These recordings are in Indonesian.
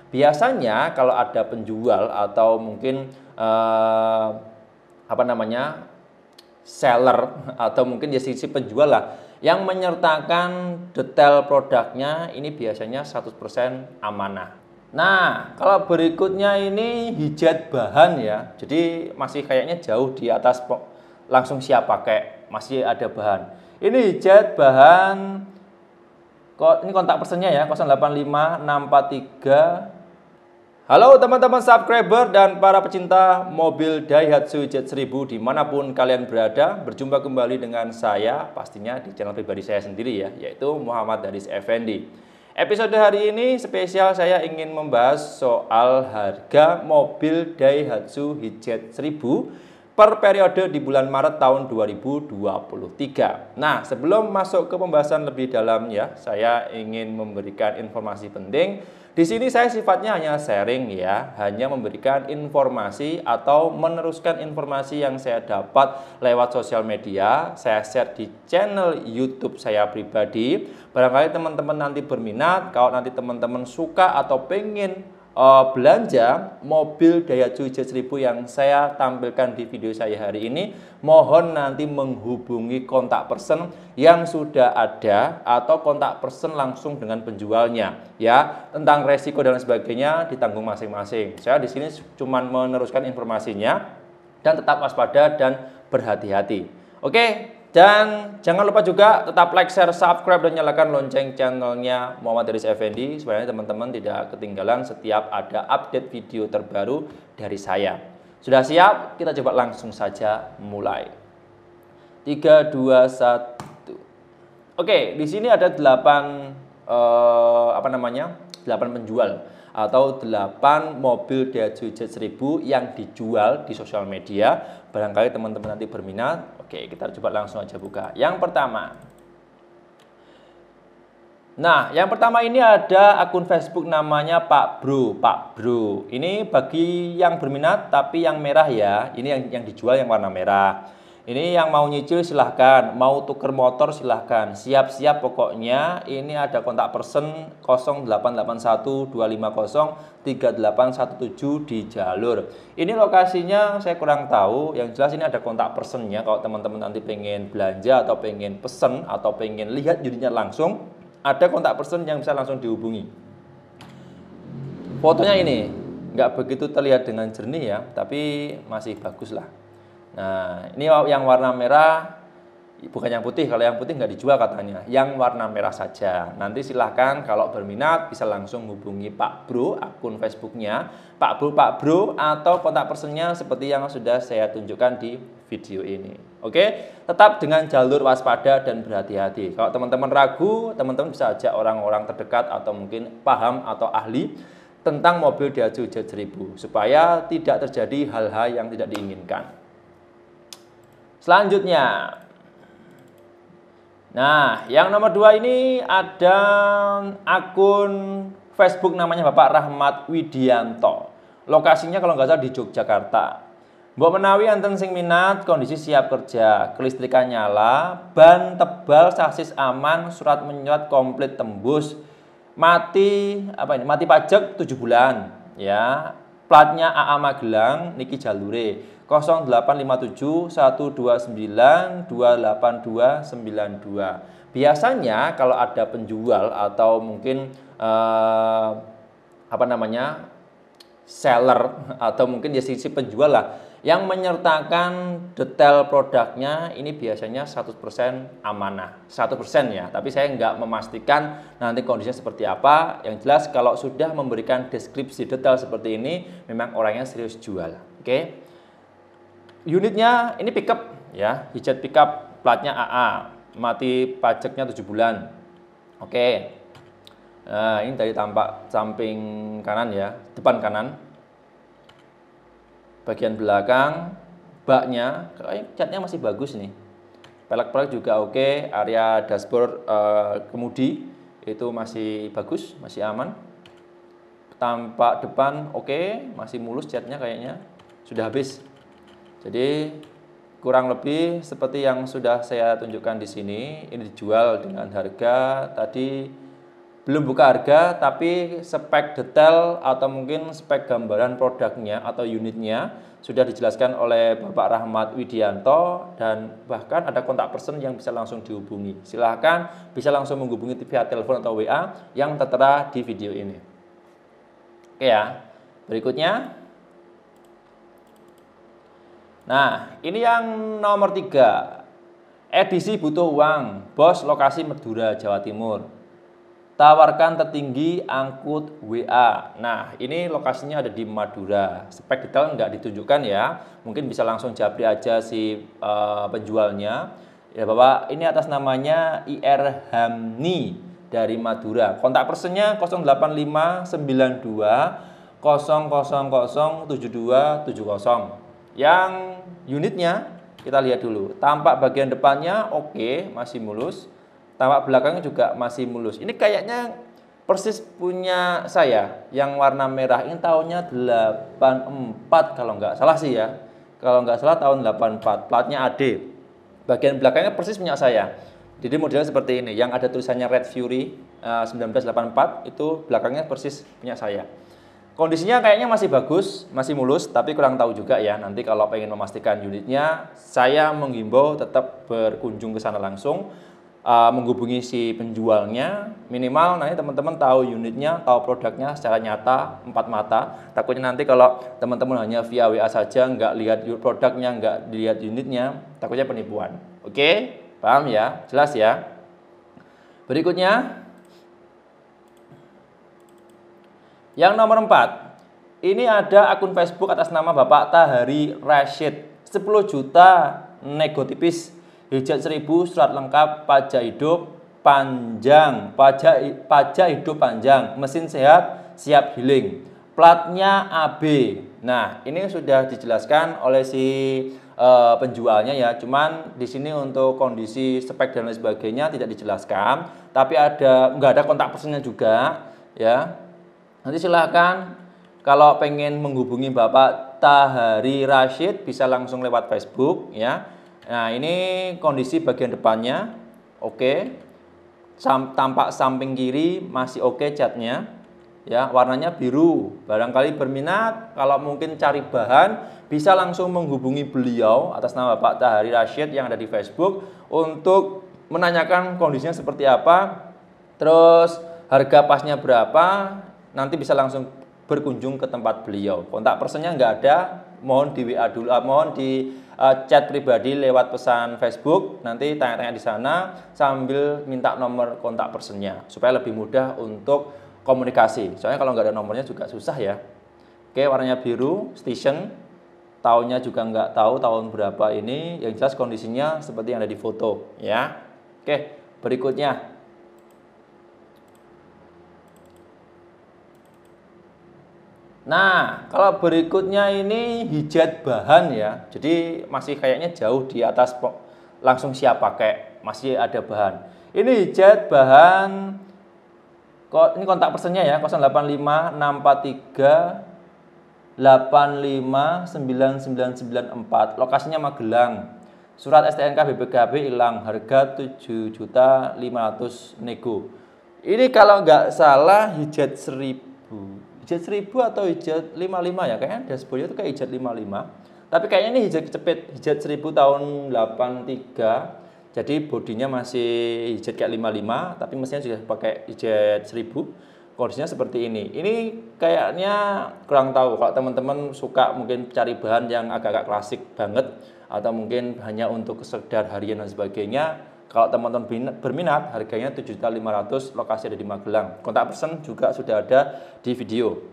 Biasanya kalau ada penjual atau mungkin seller atau mungkin ya sisi penjual lah yang menyertakan detail produknya, ini biasanya 100% amanah. Nah, kalau berikutnya ini hijat bahan ya. Jadi masih kayaknya jauh di atas langsung siap pakai, masih ada bahan. Ini hijat bahan, ini kontak personnya ya, 085643. Halo teman-teman subscriber dan para pecinta mobil Daihatsu Z1000 dimanapun kalian berada. Berjumpa kembali dengan saya, pastinya di channel pribadi saya sendiri ya, yaitu Muhammad Haris Effendi. Episode hari ini spesial, saya ingin membahas soal harga mobil Daihatsu Z1000 per periode di bulan Maret tahun 2023. Nah, sebelum masuk ke pembahasan lebih dalam ya, saya ingin memberikan informasi penting. Di sini saya sifatnya hanya sharing ya, hanya memberikan informasi atau meneruskan informasi yang saya dapat lewat sosial media. Saya share di channel YouTube saya pribadi. Barangkali teman-teman nanti berminat, kalau nanti teman-teman suka atau pengen belanja mobil Daihatsu Z1000 yang saya tampilkan di video saya hari ini, mohon nanti menghubungi kontak person yang sudah ada atau kontak person langsung dengan penjualnya ya. Tentang resiko dan sebagainya ditanggung masing-masing. Saya di sini cuma meneruskan informasinya dan tetap waspada dan berhati-hati. Oke. Dan jangan lupa juga tetap like, share, subscribe, dan nyalakan lonceng channelnya Muhammad Haris Effendi supaya teman-teman tidak ketinggalan setiap ada update video terbaru dari saya. Sudah siap? Kita coba langsung saja mulai. 3, 2, 1. Oke, di sini ada 8 penjual atau 8 mobil Daihatsu Z1000 yang dijual di sosial media. Barangkali teman-teman nanti berminat. Oke, kita coba langsung aja buka. Yang pertama. Nah, yang pertama ini ada akun Facebook namanya Pak Bro. Ini bagi yang berminat tapi yang merah ya. Ini yang dijual yang warna merah. Ini yang mau nyicil silahkan, mau tuker motor silahkan, siap-siap pokoknya. Ini ada kontak person 088125038117 di jalur. Ini lokasinya saya kurang tahu, yang jelas ini ada kontak personnya. Kalau teman-teman nanti pengen belanja atau pengen pesen atau pengen lihat unitnya langsung, ada kontak person yang bisa langsung dihubungi. Fotonya ini nggak begitu terlihat dengan jernih ya, tapi masih bagus lah. Nah, ini yang warna merah, bukan yang putih. Kalau yang putih nggak dijual katanya, yang warna merah saja. Nanti silahkan kalau berminat bisa langsung hubungi Pak Bro, akun Facebooknya Pak Bro, atau kontak personnya seperti yang sudah saya tunjukkan di video ini. Oke, tetap dengan jalur waspada dan berhati-hati. Kalau teman-teman ragu, teman-teman bisa ajak orang-orang terdekat atau mungkin paham atau ahli tentang mobil Daihatsu Z1000 supaya tidak terjadi hal-hal yang tidak diinginkan. Selanjutnya, nah yang nomor 2 ini ada akun Facebook namanya Bapak Rahmat Widianto. Lokasinya kalau nggak salah di Yogyakarta. Mbok menawi enten sing minat, kondisi siap kerja, kelistrikan nyala, ban tebal, sasis aman, surat menyurat komplit tembus, mati pajak 7 bulan ya. Platnya AA Magelang, niki jalure 085712928292. Biasanya kalau ada penjual atau mungkin seller atau mungkin ya sisi penjual lah yang menyertakan detail produknya, ini biasanya 100% amanah. 100% ya, tapi saya nggak memastikan nanti kondisinya seperti apa. Yang jelas kalau sudah memberikan deskripsi detail seperti ini, memang orangnya serius jual. Oke. Unitnya ini pickup ya, hijat pickup, platnya AA, mati pajaknya 7 bulan. Oke. Nah, ini dari tampak samping kanan ya, depan kanan. Bagian belakang, baknya, catnya masih bagus nih. Pelek-pelek juga oke, area dashboard kemudi itu masih bagus, masih aman. Tampak depan oke, masih mulus catnya kayaknya. Sudah habis. Jadi kurang lebih seperti yang sudah saya tunjukkan di sini. Ini dijual dengan harga tadi belum buka harga, tapi spek detail atau mungkin spek gambaran produknya atau unitnya sudah dijelaskan oleh Bapak Rahmat Widianto, dan bahkan ada kontak person yang bisa langsung dihubungi. Silahkan bisa langsung menghubungi via telepon atau WA yang tertera di video ini. Oke ya, berikutnya. Nah, ini yang nomor 3. Edisi butuh uang, bos lokasi Madura, Jawa Timur. Tawarkan tertinggi angkut WA. Nah, ini lokasinya ada di Madura. Spek detail nggak ditunjukkan ya. Mungkin bisa langsung japri aja si penjualnya. Ya Bapak, ini atas namanya IR Hamni dari Madura. Kontak personnya 08592 000 7270. Yang unitnya kita lihat dulu. Tampak bagian depannya oke, masih mulus. Tampak belakangnya juga masih mulus. Ini kayaknya persis punya saya yang warna merah. Ini tahunnya 84 kalau nggak salah sih ya. Kalau nggak salah tahun 84. Platnya AD. Bagian belakangnya persis punya saya. Jadi modelnya seperti ini. Yang ada tulisannya Red Fury 1984 itu belakangnya persis punya saya. Kondisinya kayaknya masih bagus, masih mulus, tapi kurang tahu juga ya. Nanti kalau pengen memastikan unitnya, saya menghimbau tetap berkunjung ke sana langsung. Menghubungi si penjualnya, minimal nanti teman-teman tahu unitnya, tahu produknya secara nyata, 4 mata. Takutnya nanti kalau teman-teman hanya via WA saja, nggak lihat produknya, nggak dilihat unitnya, takutnya penipuan. Oke, paham ya? Jelas ya? Berikutnya, yang nomor 4. Ini ada akun Facebook atas nama Bapak Tahari Rashid. 10 juta nego tipis. Hijat 1000, surat lengkap, pajak hidup panjang, pajak hidup panjang, mesin sehat, siap healing, platnya AB. Nah, ini sudah dijelaskan oleh si penjualnya ya. Cuman di sini untuk kondisi spek dan lain sebagainya tidak dijelaskan, tapi nggak ada kontak personnya juga ya. Nanti silahkan kalau pengen menghubungi Bapak Tahari Rashid bisa langsung lewat Facebook ya. Nah, ini kondisi bagian depannya oke. Tampak samping kiri masih oke catnya. Ya, warnanya biru. Barangkali berminat, kalau mungkin cari bahan bisa langsung menghubungi beliau atas nama Pak Tahari Rashid yang ada di Facebook untuk menanyakan kondisinya seperti apa. Terus harga pasnya berapa? Nanti bisa langsung berkunjung ke tempat beliau. Kontak personnya nggak ada. Mohon di WA dulu, mohon di chat pribadi lewat pesan Facebook, nanti tanya-tanya di sana sambil minta nomor kontak personnya supaya lebih mudah untuk komunikasi. Soalnya kalau nggak ada nomornya juga susah ya. Oke, warnanya biru, station, tahunnya juga nggak tahu tahun berapa ini. Yang jelas kondisinya seperti yang ada di foto ya. Oke, berikutnya. Nah, kalau berikutnya ini hijat bahan ya. Jadi masih kayaknya jauh di atas langsung siap pakai, masih ada bahan. Ini hijat bahan, ini kontak personnya ya, 085643 859994. Lokasinya Magelang. Surat STNK BPKB hilang, harga 7.500.000 nego. Ini kalau nggak salah hijat 1000. Hijat 1000 atau hijat 55 ya, kayaknya dashboardnya itu kayak hijat 55. Tapi kayaknya ini hijat kecepit, hijat 1000 tahun 83. Jadi bodinya masih hijat kayak 55, tapi mesinnya juga pakai hijat 1000. Kondisinya seperti ini. Ini kayaknya kurang tahu kalau teman-teman suka mungkin cari bahan yang agak-agak klasik banget atau mungkin hanya untuk sekedar harian dan sebagainya. Kalau teman-teman berminat, harganya 7.500.000, lokasi ada di Magelang. Kontak person juga sudah ada di video.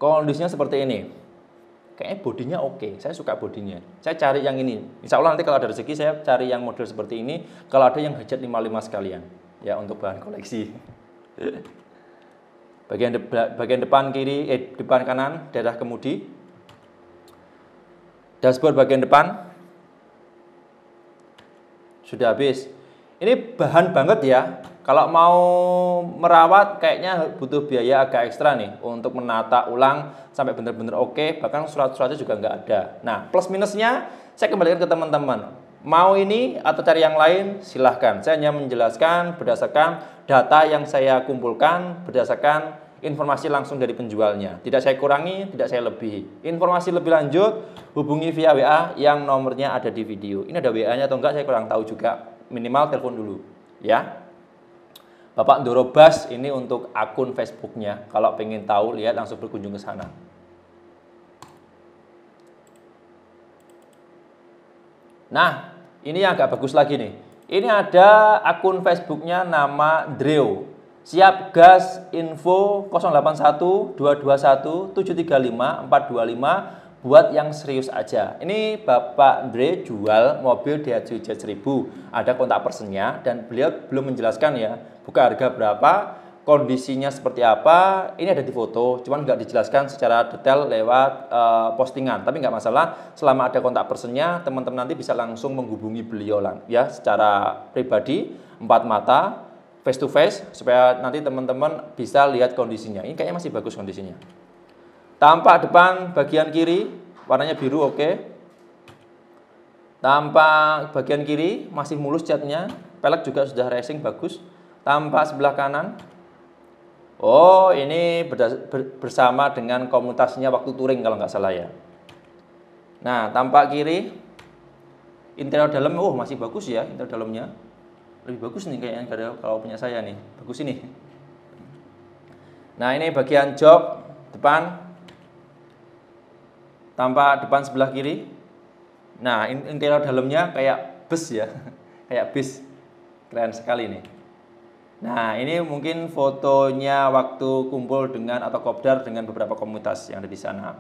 Kondisinya seperti ini. Kayaknya bodinya oke, saya suka bodinya. Saya cari yang ini. Insya Allah nanti kalau ada rezeki saya cari yang model seperti ini. Kalau ada yang hijat 55 sekalian. Ya, untuk bahan koleksi. Bagian depan kiri, depan kanan, daerah kemudi. Dashboard bagian depan. Sudah habis. Ini bahan banget ya. Kalau mau merawat kayaknya butuh biaya agak ekstra nih untuk menata ulang sampai benar-benar oke. Bahkan surat-suratnya juga nggak ada. Nah, plus minusnya saya kembalikan ke teman-teman. Mau ini atau cari yang lain, silahkan. Saya hanya menjelaskan berdasarkan data yang saya kumpulkan, berdasarkan informasi langsung dari penjualnya. Tidak saya kurangi, tidak saya lebihi. Informasi lebih lanjut, hubungi via WA yang nomornya ada di video. Ini ada WA-nya atau enggak, saya kurang tahu juga. Minimal telepon dulu, ya. Bapak Dorobas ini untuk akun Facebooknya. Kalau pengen tahu, lihat langsung berkunjung ke sana. Nah, ini yang agak bagus lagi nih. Ini ada akun Facebooknya nama Dreo. Siap gas info 081 221 735 425 buat yang serius aja. Ini Bapak Dre jual mobil Daihatsu Jet 1000. Ada kontak personnya dan beliau belum menjelaskan ya, buka harga berapa, kondisinya seperti apa. Ini ada di foto, cuman nggak dijelaskan secara detail lewat postingan. Tapi nggak masalah, selama ada kontak personnya, teman-teman nanti bisa langsung menghubungi beliau ya secara pribadi, 4 mata, face to face, supaya nanti teman-teman bisa lihat kondisinya. Ini kayaknya masih bagus kondisinya. Tampak depan bagian kiri, warnanya biru, oke. Tampak bagian kiri, masih mulus catnya. Pelek juga sudah racing, bagus. Tampak sebelah kanan. Oh, ini bersama dengan komunitasnya waktu touring kalau nggak salah ya. Nah, tampak kiri. Interior dalam, oh masih bagus ya interior dalamnya. Lebih bagus nih kayaknya kalau punya saya nih. Bagus ini. Nah, ini bagian jok depan. Tampak depan sebelah kiri. Nah, interior dalamnya kayak bus ya. Kayak bis. Keren sekali nih. Nah, ini mungkin fotonya waktu kumpul dengan atau kopdar dengan beberapa komunitas yang ada di sana.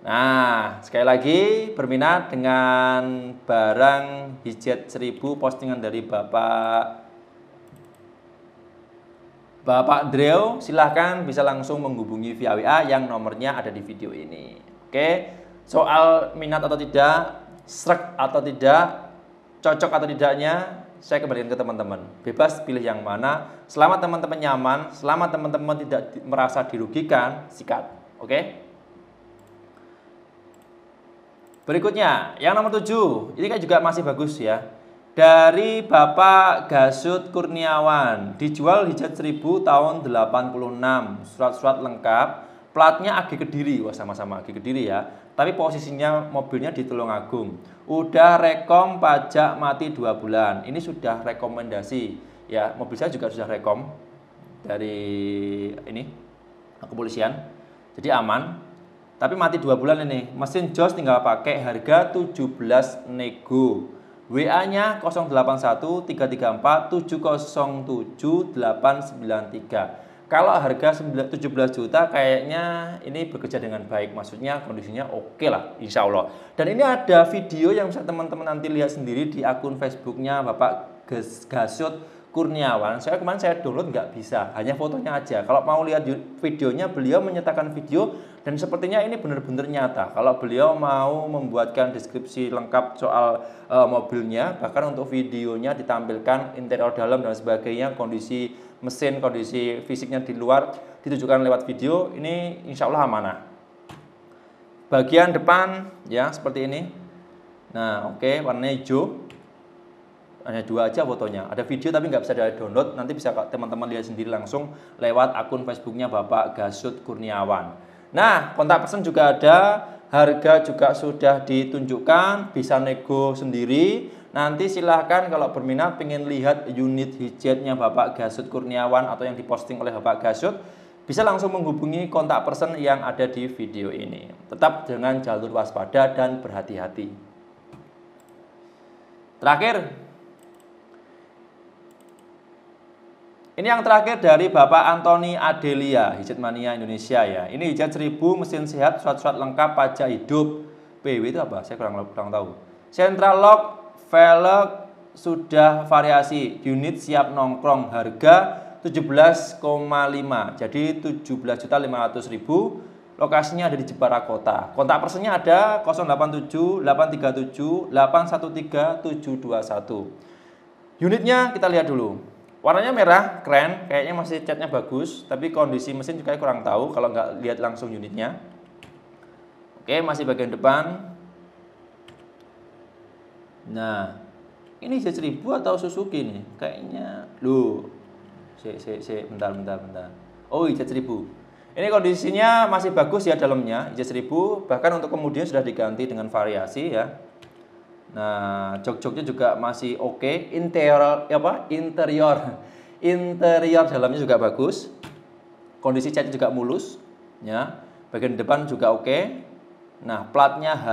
Nah, sekali lagi berminat dengan barang Jet 1000 postingan dari Bapak Dreo, silahkan bisa langsung menghubungi via WA yang nomornya ada di video ini. Oke, soal minat atau tidak, srek atau tidak, cocok atau tidaknya, saya kembalikan ke teman-teman. Bebas pilih yang mana. Selama teman-teman nyaman, selama teman-teman tidak merasa dirugikan, sikat. Oke? Berikutnya, yang nomor 7. Ini kan juga masih bagus ya. Dari Bapak Gasut Kurniawan. Dijual Jet 1000 tahun 86. Surat-surat lengkap. Platnya AG Kediri. Wah, sama-sama AG Kediri ya. Tapi posisinya mobilnya di Tulungagung. Udah rekom pajak mati 2 bulan. Ini sudah rekomendasi ya. Mobil saya juga sudah rekom dari ini kepolisian. Jadi aman. Tapi mati 2 bulan ini. Mesin jos tinggal pakai, harga 17 nego. WA-nya 081 334 707 893. Kalau harga 17 juta kayaknya ini bekerja dengan baik. Maksudnya kondisinya oke lah, insya Allah. Dan ini ada video yang bisa teman-teman nanti lihat sendiri di akun Facebooknya Bapak Gasut Kurniawan. Kemarin saya download nggak bisa, hanya fotonya aja. Kalau mau lihat videonya, beliau menyertakan video dan sepertinya ini benar-benar nyata. Kalau beliau mau membuatkan deskripsi lengkap soal mobilnya, bahkan untuk videonya ditampilkan interior dalam dan sebagainya, kondisi mesin, kondisi fisiknya di luar ditunjukkan lewat video, ini insya Allah amanah. Bagian depan ya seperti ini. Nah, oke, warnanya hijau. Hanya 2 aja fotonya. Ada video tapi nggak bisa di-download. Nanti bisa teman-teman lihat sendiri langsung lewat akun Facebooknya Bapak Gasut Kurniawan. Nah, kontak person juga ada. Harga juga sudah ditunjukkan. Bisa nego sendiri. Nanti silahkan kalau berminat pengen lihat unit hijatnya Bapak Gasut Kurniawan atau yang diposting oleh Bapak Gasut, bisa langsung menghubungi kontak person yang ada di video ini. Tetap dengan jalur waspada dan berhati-hati. Terakhir, ini yang terakhir dari Bapak Antoni Adelia, Hijat Mania Indonesia ya. Ini Jet 1000 mesin sehat, surat-surat lengkap, pajak hidup. PW itu apa? Saya kurang tahu. Central lock, velg sudah variasi, unit siap nongkrong, harga 17,5. Jadi 17.500.000. Lokasinya ada di Jepara Kota. Kontak personnya ada 087 837 813 721. Unitnya kita lihat dulu. Warnanya merah, keren, kayaknya masih catnya bagus, tapi kondisi mesin juga kurang tahu kalau nggak lihat langsung unitnya. Oke, masih bagian depan. Nah, ini IJ1000 atau Suzuki nih? Kayaknya, loh. Bentar. Oh, IJ1000. Ini kondisinya masih bagus ya dalamnya, IJ1000. Bahkan untuk kemudian sudah diganti dengan variasi ya. Nah, jok-joknya juga masih oke. Interior dalamnya juga bagus. Kondisi catnya juga mulus, ya. Bagian depan juga oke. Nah, platnya H.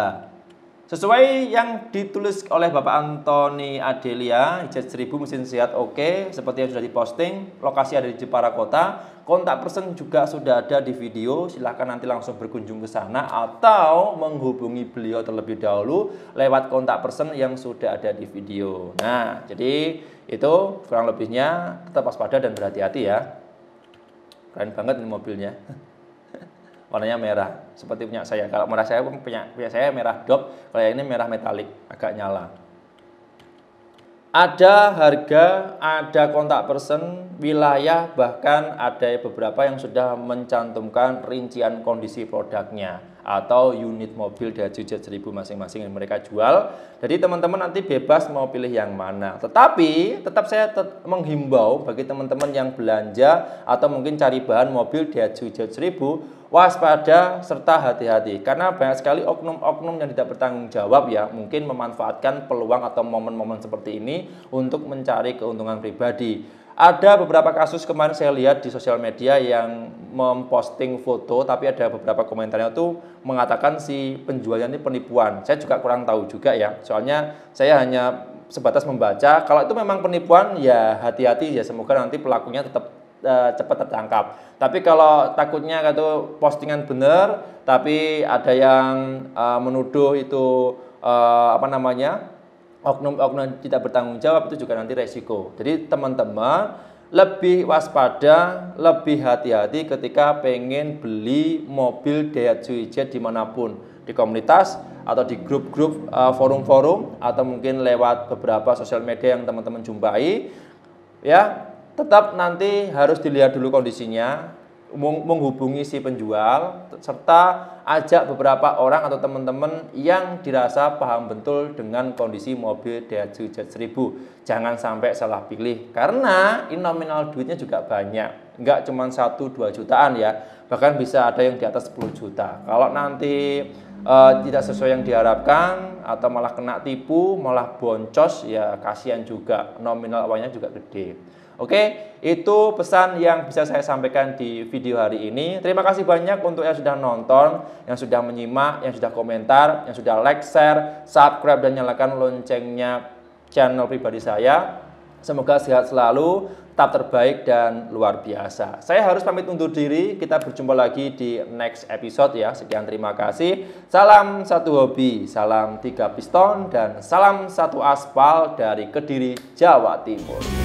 Sesuai yang ditulis oleh Bapak Antoni Adelia, IJ1000 mesin sehat oke, seperti yang sudah diposting. Lokasi ada di Jepara Kota. Kontak person juga sudah ada di video. Silahkan nanti langsung berkunjung ke sana atau menghubungi beliau terlebih dahulu lewat kontak person yang sudah ada di video. Nah, jadi itu kurang lebihnya. Tetap waspada dan berhati-hati ya. Keren banget ini mobilnya. Warnanya merah, seperti punya saya. Kalau merah saya punya saya merah dop, kalau yang ini merah metalik, agak nyala. Ada harga, ada kontak person, wilayah, bahkan ada beberapa yang sudah mencantumkan rincian kondisi produknya atau unit mobil Daihatsu Z1000 masing-masing yang mereka jual. Jadi teman-teman nanti bebas mau pilih yang mana. Tetapi tetap saya menghimbau bagi teman-teman yang belanja atau mungkin cari bahan mobil Daihatsu Z1000, waspada serta hati-hati karena banyak sekali oknum-oknum yang tidak bertanggung jawab ya, mungkin memanfaatkan peluang atau momen-momen seperti ini untuk mencari keuntungan pribadi. Ada beberapa kasus kemarin saya lihat di sosial media yang memposting foto tapi ada beberapa komentarnya tuh mengatakan si penjualnya ini penipuan. Saya juga kurang tahu juga ya, soalnya saya hanya sebatas membaca. Kalau itu memang penipuan ya hati-hati ya, semoga nanti pelakunya tetap cepat tertangkap. Tapi kalau takutnya kata postingan benar tapi ada yang menuduh itu oknum-oknum tidak bertanggung jawab, itu juga nanti resiko. Jadi teman-teman lebih waspada, lebih hati-hati ketika pengen beli mobil Daihatsu IJ dimanapun, di komunitas atau di grup-grup forum-forum atau mungkin lewat beberapa sosial media yang teman-teman jumpai ya. Tetap nanti harus dilihat dulu kondisinya, menghubungi si penjual, serta ajak beberapa orang atau teman-teman yang dirasa paham betul dengan kondisi mobil Daihatsu Z1000. Jangan sampai salah pilih, karena ini nominal duitnya juga banyak. Enggak cuma 1-2 jutaan ya, bahkan bisa ada yang di atas 10 juta. Kalau nanti tidak sesuai yang diharapkan atau malah kena tipu, malah boncos, ya kasihan juga, nominal awalnya juga gede. Oke, itu pesan yang bisa saya sampaikan di video hari ini. Terima kasih banyak untuk yang sudah nonton, yang sudah menyimak, yang sudah komentar, yang sudah like, share, subscribe, dan nyalakan loncengnya channel pribadi saya. Semoga sehat selalu, tetap terbaik, dan luar biasa. Saya harus pamit undur diri, kita berjumpa lagi di next episode ya. Sekian, terima kasih. Salam satu hobi, salam 3 piston, dan salam satu aspal dari Kediri, Jawa Timur.